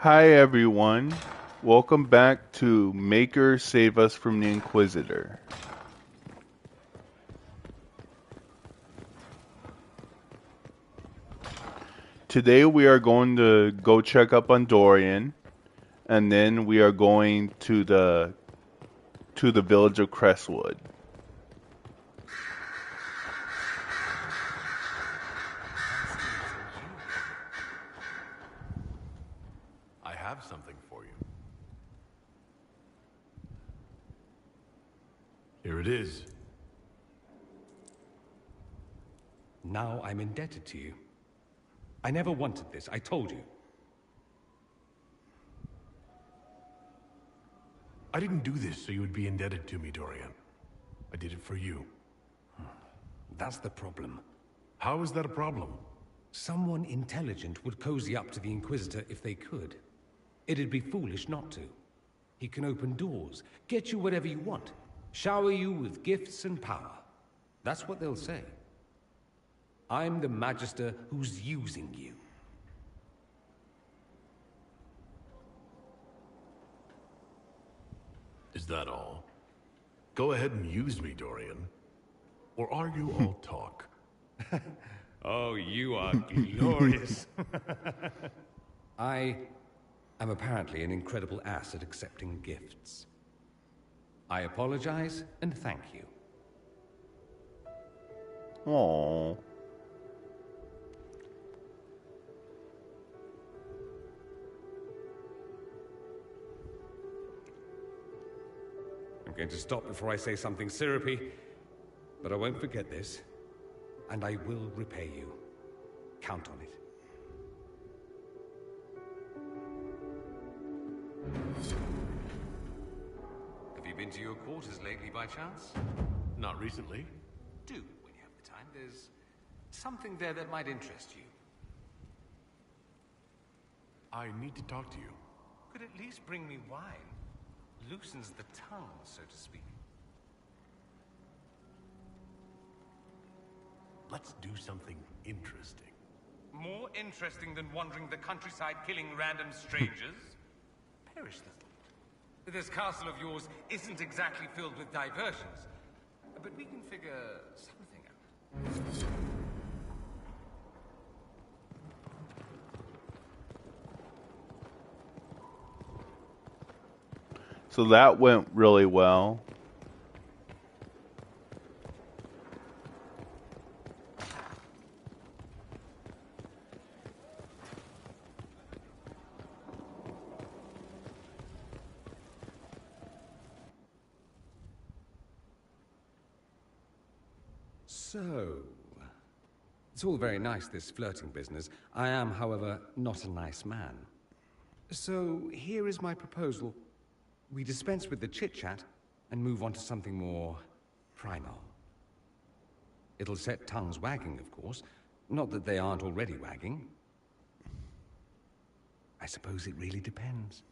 Hi everyone, welcome back to Maker Save Us from the Inquisitor. Today we are going to go check up on Dorian, and then we are going to the village of Crestwood. I have something for you. Here it is. Now I'm indebted to you. I never wanted this, I told you. I didn't do this so you would be indebted to me, Dorian. I did it for you. That's the problem. How is that a problem? Someone intelligent would cozy up to the Inquisitor if they could. It'd be foolish not to. He can open doors, get you whatever you want, shower you with gifts and power. That's what they'll say. I'm the Magister who's using you. Is that all? Go ahead and use me, Dorian. Or are you all talk? Oh, you are glorious. I am apparently an incredible ass at accepting gifts. I apologize and thank you. Aww. I'm going to stop before I say something syrupy, but I won't forget this, and I will repay you. Count on it. Have you been to your quarters lately by chance? Not recently. Do, when you have the time. There's something there that might interest you. I need to talk to you. Could at least bring me wine. Loosens the tongue, so to speak. Let's do something interesting. More interesting than wandering the countryside killing random strangers? Perish the thought. This castle of yours isn't exactly filled with diversions, but we can figure something out. So that went really well. So, it's all very nice, this flirting business. I am, however, not a nice man. So, here is my proposal. We dispense with the chit-chat and move on to something more primal. It'll set tongues wagging, of course. Not that they aren't already wagging. I suppose it really depends.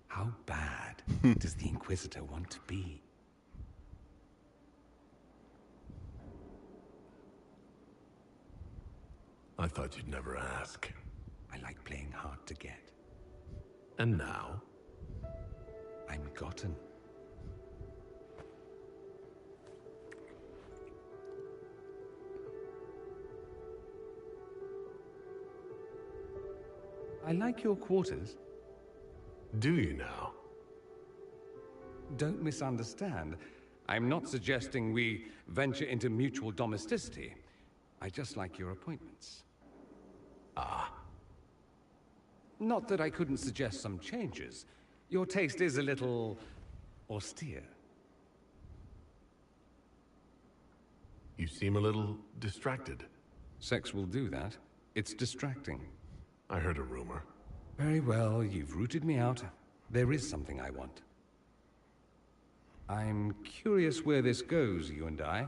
How bad does the Inquisitor want to be? I thought you'd never ask. I like playing hard to get. And now? I'm gotten. I like your quarters. Do you now? Don't misunderstand. I'm not suggesting we venture into mutual domesticity. I just like your appointments. Ah. Not that I couldn't suggest some changes. Your taste is a little austere. You seem a little distracted. Sex will do that. It's distracting. I heard a rumor. Very well, you've rooted me out. There is something I want. I'm curious where this goes, you and I.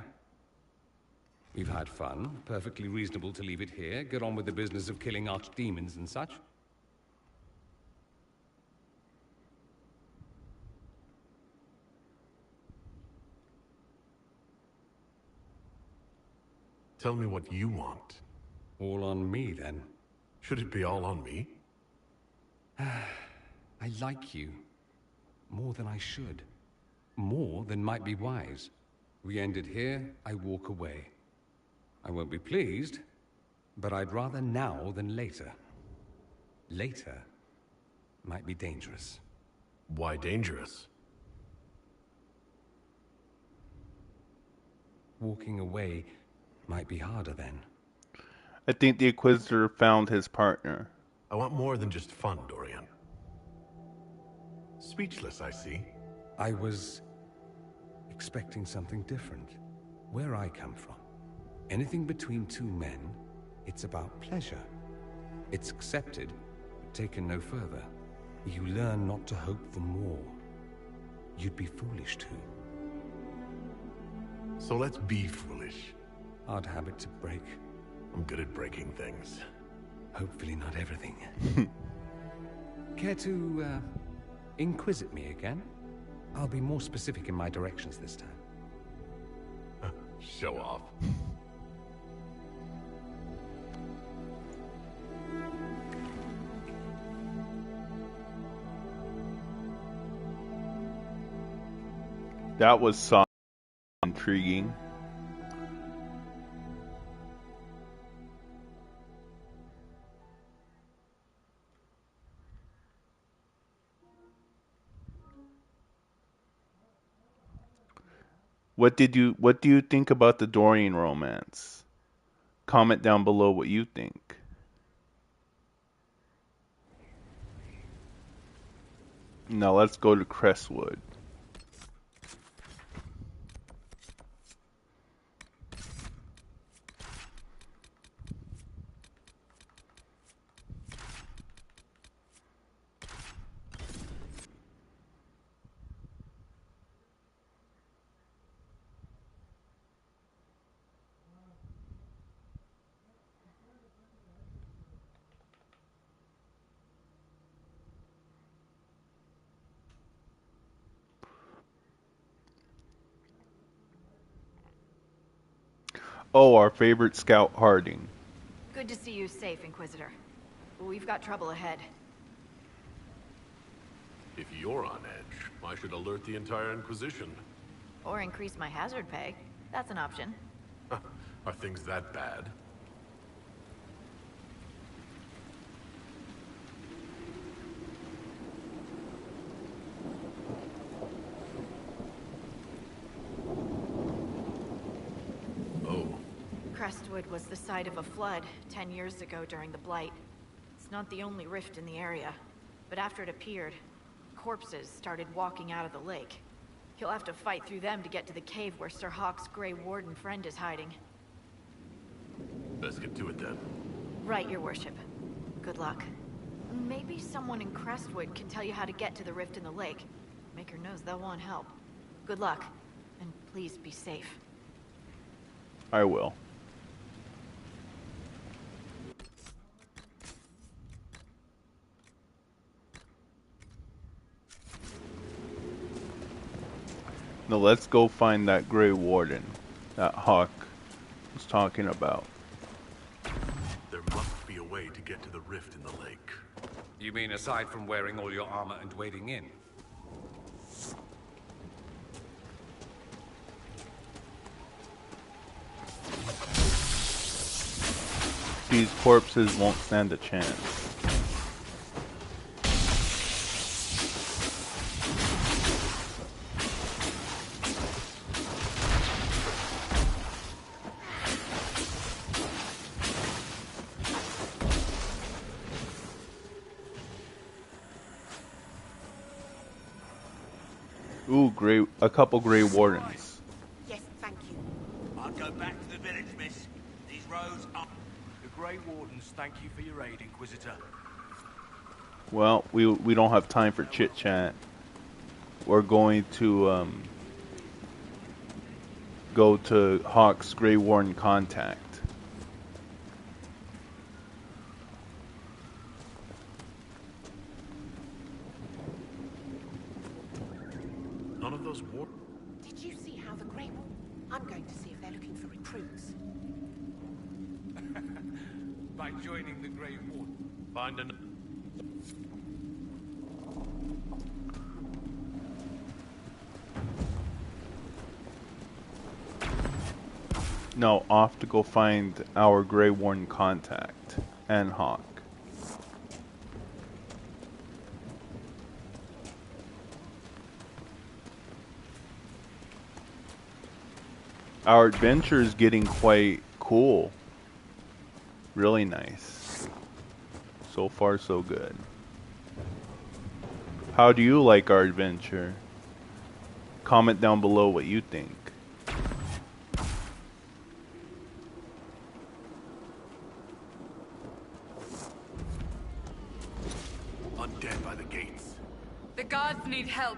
We've had fun, perfectly reasonable to leave it here, get on with the business of killing archdemons and such. Tell me what you want. All on me, then. Should it be all on me? I like you. More than I should. More than might be wise. We ended here, I walk away. I won't be pleased, but I'd rather now than later. Later might be dangerous. Why dangerous? Walking away might be harder then. I think the Inquisitor found his partner. I want more than just fun, Dorian. Speechless, I see. I was expecting something different. Where I come from, anything between two men, it's about pleasure. It's accepted, but taken no further. You learn not to hope for more. You'd be foolish to. So let's be foolish. Hard habit to break. I'm good at breaking things. Hopefully not everything. Care to, inquisit me again? I'll be more specific in my directions this time. Show off. That was so intriguing. What do you think about the Dorian romance? Comment down below what you think. Now let's go to Crestwood. Oh, our favorite scout Harding. Good to see you safe, Inquisitor. We've got trouble ahead. If you're on edge, I should alert the entire Inquisition. Or increase my hazard pay. That's an option. Are things that bad? Oh. Crestwood was the site of a flood 10 years ago during the Blight. It's not the only rift in the area, but after it appeared, corpses started walking out of the lake. You'll have to fight through them to get to the cave where Sir Hawke's Grey Warden friend is hiding. Let's get to it then. Right, Your Worship. Good luck. Maybe someone in Crestwood can tell you how to get to the rift in the lake. Maker knows they'll want help. Good luck, and please be safe. I will. Now let's go find that Grey Warden that Hawk was talking about. There must be a way to get to the rift in the lake. You mean aside from wearing all your armor and wading in? These corpses won't stand a chance. Ooh, a couple Grey Wardens. Yes, thank you. I'll go back to the village, miss. These roads are... The Grey Wardens thank you for your aid, Inquisitor. Well, we don't have time for chit chat. We're going to go to Hawke's Grey Warden contact. None of those Did you see how the Grey Warden... I'm going to see if they're looking for recruits. By joining the Grey Warden. Find an... No, off to go find our Grey Warden contact and Hawk. Our adventure is getting quite cool. Really nice. So far, so good. How do you like our adventure? Comment down below what you think. Undead by the gates. The guards need help.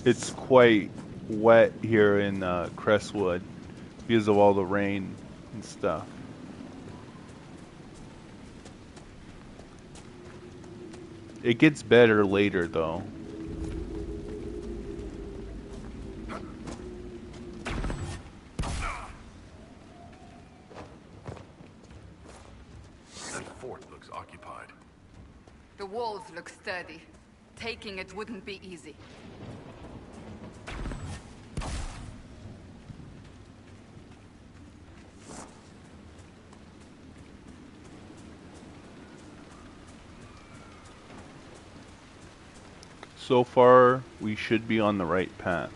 It's quite wet here in Crestwood because of all the rain and stuff. It gets better later though. That fort looks occupied. The walls look sturdy. Taking it wouldn't be easy. So far, we should be on the right path.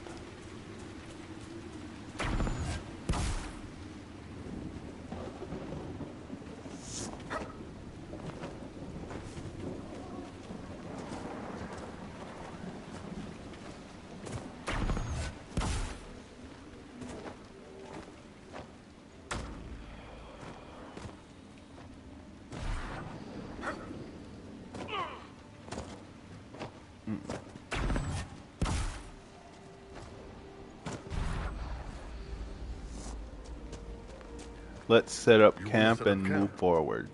Let's set up camp and move forward.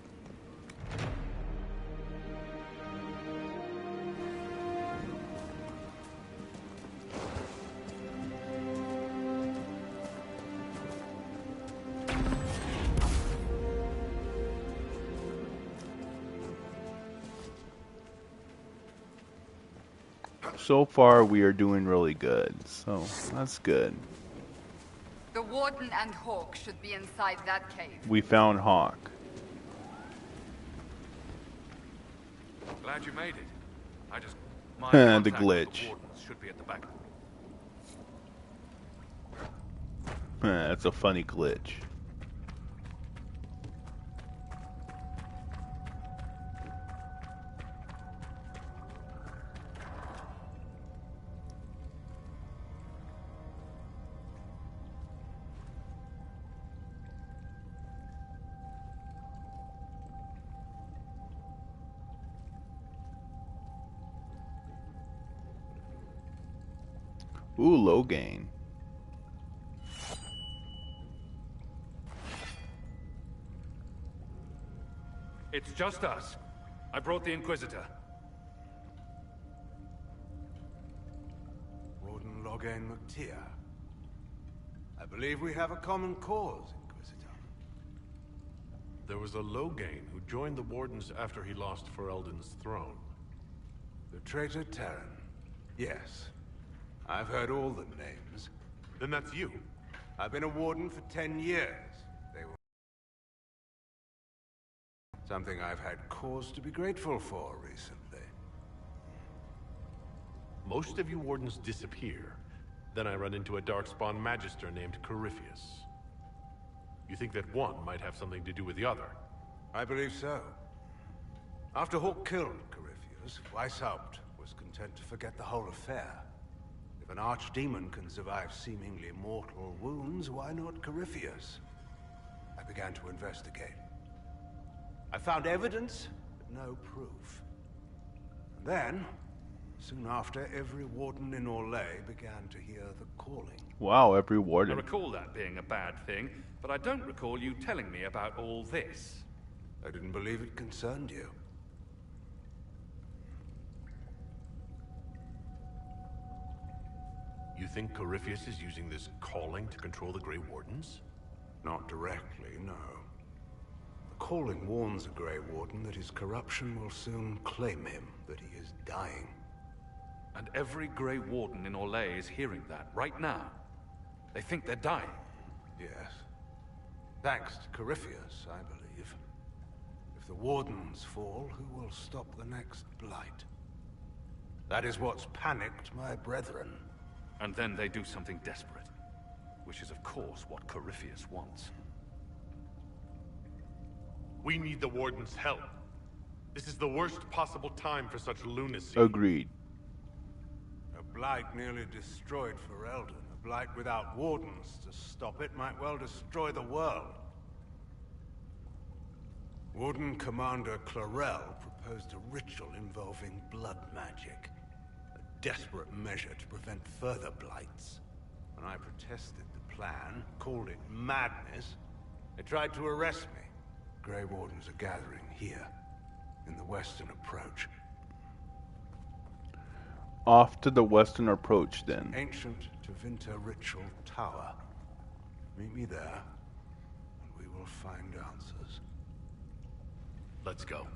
So far, we are doing really good, so that's good. The Warden and Hawk should be inside that cave. We found Hawk. Glad you made it. My The contact with glitch. The wardens should be at the back. That's a funny glitch. Ooh, low gain. It's just us. I brought the Inquisitor. Warden Logain McTeer. I believe we have a common cause, Inquisitor. There was a Logain who joined the Wardens after he lost Ferelden's throne. The traitor Terran. Yes. I've heard all the names. Then that's you. I've been a Warden for 10 years. They were something I've had cause to be grateful for recently. Most of you Wardens disappear. Then I run into a Darkspawn Magister named Corypheus. You think that one might have something to do with the other? I believe so. After Hawk killed Corypheus, Weishaupt was content to forget the whole affair. If an archdemon can survive seemingly mortal wounds, why not Corypheus? I began to investigate. I found evidence, but no proof. And then, soon after, every warden in Orlais began to hear the calling. Wow, every I warden. recall that being a bad thing, but I don't recall you telling me about all this. I didn't believe it concerned you. You think Corypheus is using this calling to control the Grey Wardens? Not directly, no. The calling warns a Grey Warden that his corruption will soon claim him, that he is dying. And every Grey Warden in Orlais is hearing that right now. They think they're dying. Yes. Thanks to Corypheus, I believe. If the Wardens fall, who will stop the next blight? That is what's panicked my brethren. And then they do something desperate. Which is, of course, what Corypheus wants. We need the Warden's help. This is the worst possible time for such lunacy. Agreed. A blight nearly destroyed Ferelden. A blight without Wardens to stop it might well destroy the world. Warden Commander Clarel proposed a ritual involving blood magic. A desperate measure to prevent further blights. When I protested the plan, called it madness, they tried to arrest me. Grey Wardens are gathering here, in the Western Approach. Off to the Western Approach, then. Ancient Tevinter Ritual Tower. Meet me there, and we will find answers. Let's go.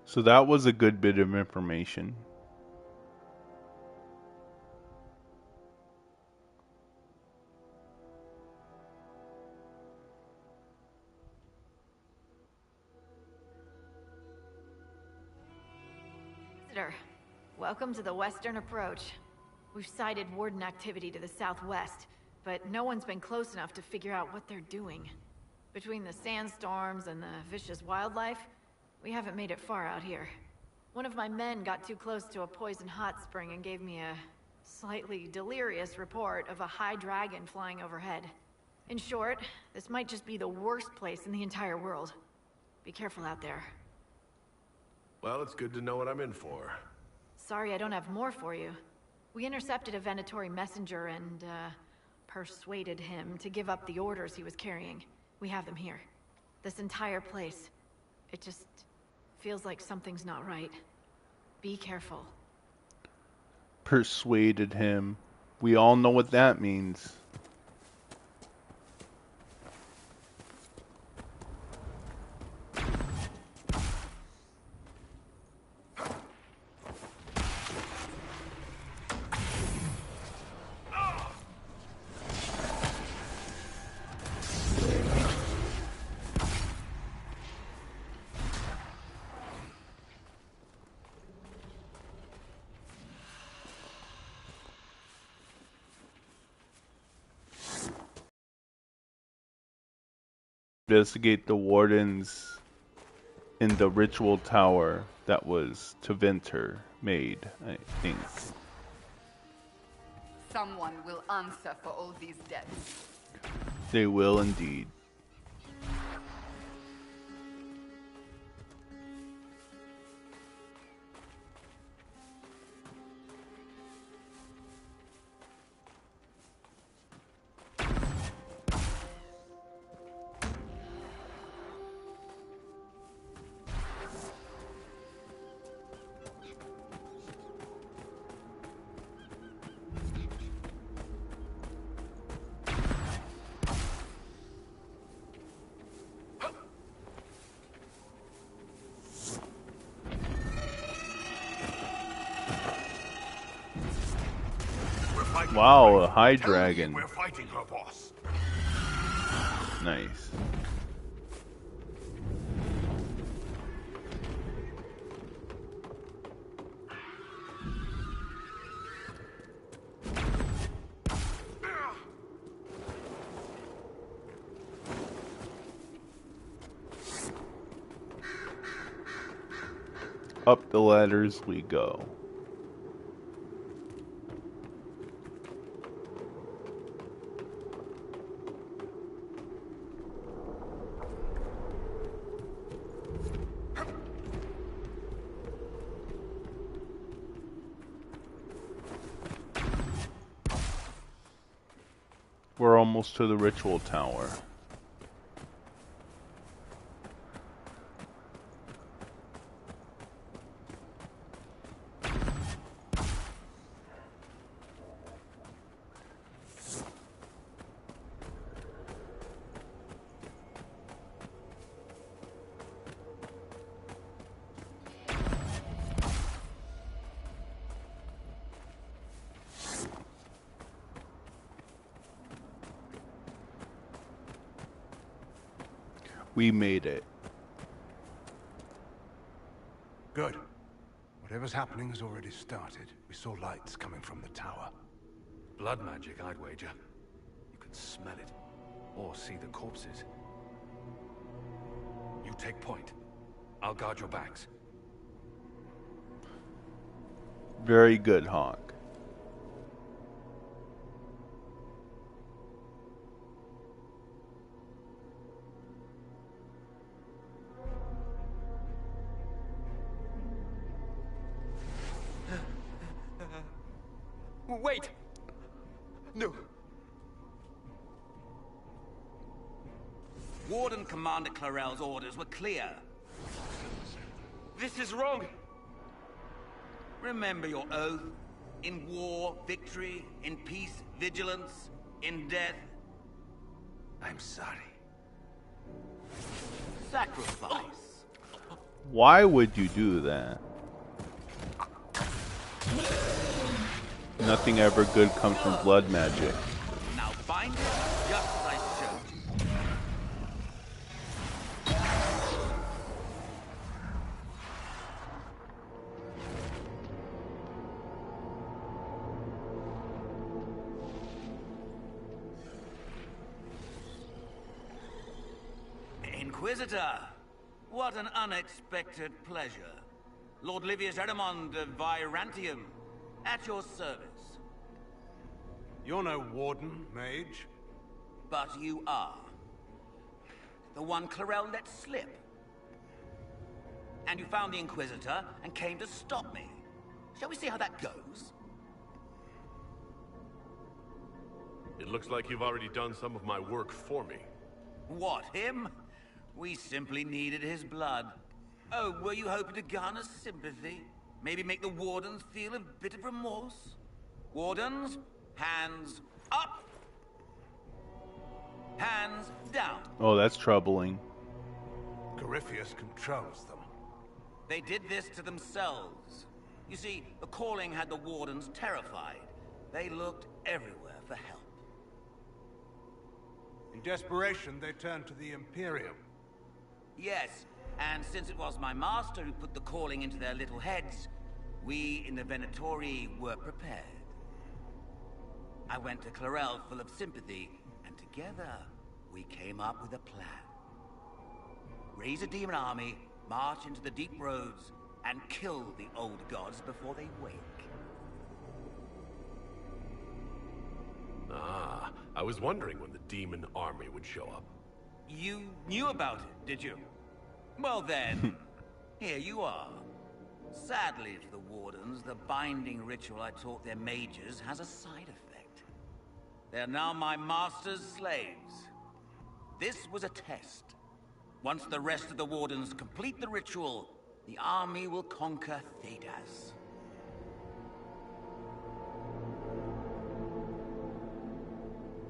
So that was a good bit of information. Inquisitor, welcome to the Western Approach. We've sighted Warden activity to the southwest, but no one's been close enough to figure out what they're doing. Between the sandstorms and the vicious wildlife, we haven't made it far out here. One of my men got too close to a poison hot spring and gave me a slightly delirious report of a high dragon flying overhead. In short, this might just be the worst place in the entire world. Be careful out there. Well, it's good to know what I'm in for. Sorry I don't have more for you. We intercepted a Venatori messenger and, persuaded him to give up the orders he was carrying. We have them here. This entire place. It just feels like something's not right. Be careful. Persuaded him. We all know what that means. Investigate the wardens in the ritual tower that was Tevinter made, I think. Someone will answer for all these deaths. They will indeed. Wow, a high dragon. We're fighting her, boss. Nice. Up the ladders we go. We're almost to the ritual tower. We made it. Good. Whatever's happening has already started. We saw lights coming from the tower. Blood magic, I'd wager. You can smell it. Or see the corpses. You take point. I'll guard your backs. Very good, Hawk. Wait! No. Warden Commander Clarel's orders were clear. This is wrong! Remember your oath. In war, victory. In peace, vigilance. In death, I'm sorry. sacrifice. Why would you do that? Nothing ever good comes from blood magic. Now bind it just as I showed you. Inquisitor, what an unexpected pleasure. Lord Livius Eramond of Virantium, at your service. You're no warden, mage. But you are. The one Clarel let slip. And you found the Inquisitor and came to stop me. Shall we see how that goes? It looks like you've already done some of my work for me. What, him? We simply needed his blood. Oh, were you hoping to garner sympathy? Maybe make the Wardens feel a bit of remorse? Wardens, hands up! Hands down. Oh, that's troubling. Corypheus controls them. They did this to themselves. You see, the calling had the Wardens terrified. They looked everywhere for help. In desperation, they turned to the Imperium. Yes, and since it was my master who put the calling into their little heads, we in the Venatori were prepared. I went to Clarel full of sympathy, and together we came up with a plan. Raise a demon army, march into the deep roads, and kill the old gods before they wake. Ah, I was wondering when the demon army would show up. You knew about it, did you? Well then, here you are. Sadly for the Wardens, the binding ritual I taught their mages has a side effect. They're now my master's slaves. This was a test. Once the rest of the Wardens complete the ritual, the army will conquer Thedas.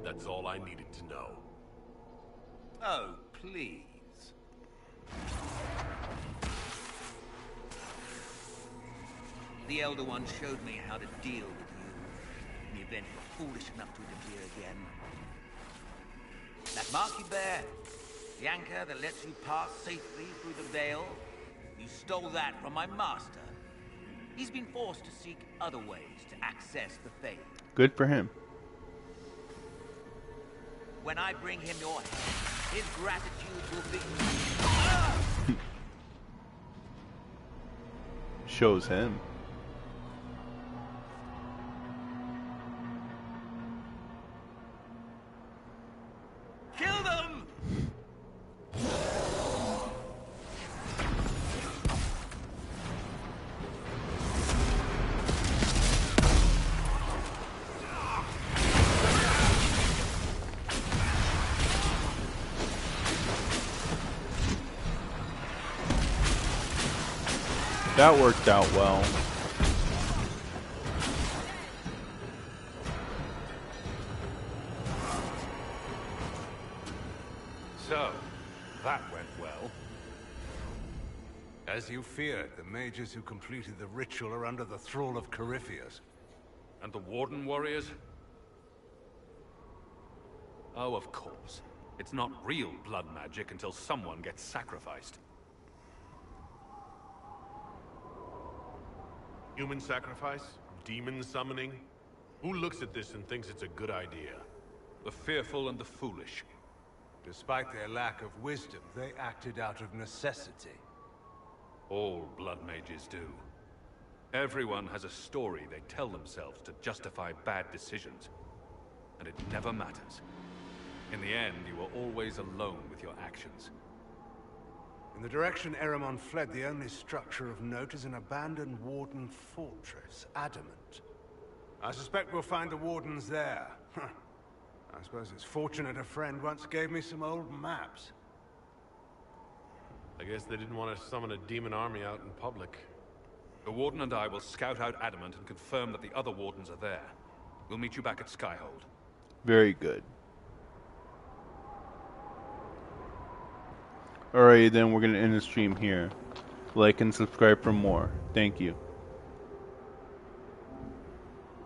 That's all I needed to know. Oh, please. The Elder One showed me how to deal with you in the event you were foolish enough to interfere again. That mark you bear, the anchor that lets you pass safely through the veil, you stole that from my master. He's been forced to seek other ways to access the faith. Good for him. When I bring him your head, his gratitude will be... Shows him. Kill them! That worked out well. So, that went well. As you feared, the mages who completed the ritual are under the thrall of Corypheus. And the Warden warriors? Oh, of course. It's not real blood magic until someone gets sacrificed. Human sacrifice? Demon summoning? Who looks at this and thinks it's a good idea? The fearful and the foolish. Despite their lack of wisdom, they acted out of necessity. All blood mages do. Everyone has a story they tell themselves to justify bad decisions. And it never matters. In the end, you are always alone with your actions. In the direction Eramon fled, the only structure of note is an abandoned Warden fortress, Adamant. I suspect we'll find the Wardens there. I suppose it's fortunate a friend once gave me some old maps. I guess they didn't want to summon a demon army out in public. The Warden and I will scout out Adamant and confirm that the other Wardens are there. We'll meet you back at Skyhold. Very good. Alright, then we're going to end the stream here. Like and subscribe for more. Thank you.